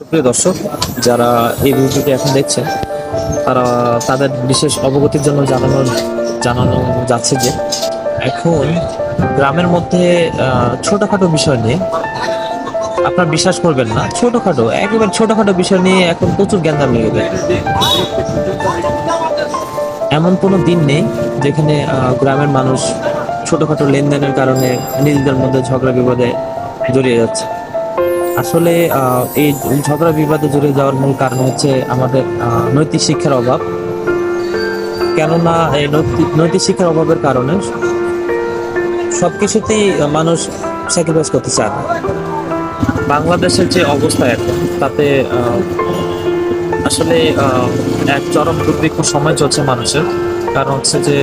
প্রিয় দর্শক, যারা এই ভিডিওটি এখন দেখছেন তারা তাদের বিশেষ অবগতির জন্য জানানো যাচ্ছে যে এখন গ্রামের মধ্যে ছোটখাটো বিষয় নিয়ে, আপনার বিশ্বাস করবেন না, ছোটখাটো একেবারে ছোটখাটো বিষয় নিয়ে এখন প্রচুর গ্যাঞ্জাম লেগে যায়। এমন কোনো দিন নেই যেখানে গ্রামের মানুষ ছোটখাটো লেনদেনের কারণে নিজেদের মধ্যে ঝগড়া বিবাদে জড়িয়ে যাচ্ছে। আসলে এই ঝগড়া বিবাদে জড়িয়ে যাওয়ার মূল কারণ হচ্ছে আমাদের নৈতিক শিক্ষার অভাব। কেননা এই নৈতিক শিক্ষার অভাবের কারণে সবকিছুতেই মানুষ স্যাক্রিফাইস করতে চায় না। বাংলাদেশের যে অবস্থা এখন, তাতে আসলে এক চরম দুর্ভিক্ষ সময় চলছে মানুষের। কারণ হচ্ছে যে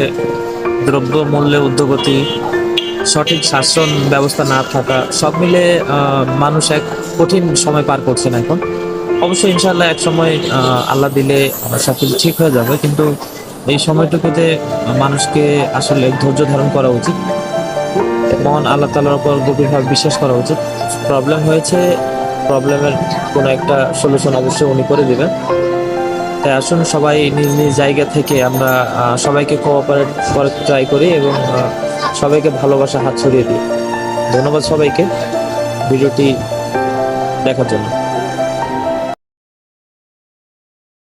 দ্রব্য মূল্যে ঊর্ধ্বগতি, সঠিক শাসন ব্যবস্থা না থাকা, সব মিলে মানুষ এক কঠিন সময় পার করছেন এখন। অবশ্যই ইনশাল্লাহ এক সময় আল্লাহ দিলে সবকিছু ঠিক হয়ে যাবে, কিন্তু এই সময়টুকুতে মানুষকে আসলে ধৈর্য ধারণ করা উচিত, মহান আল্লাহ তাআলার উপর গভীরভাবে বিশ্বাস করা উচিত। প্রবলেম হয়েছে, প্রবলেমের কোনো একটা সলিউশন অবশ্যই উনি করে দিবেন। তাই আসুন সবাই নিজ নিজ জায়গা থেকে আমরা সবাইকে কোঅপারেট করার ট্রাই করি এবং সবাইকে ভালোবাসা হাত ছড়িয়ে দিই। ধন্যবাদ সবাইকে ভিডিওটি দেখার জন্য।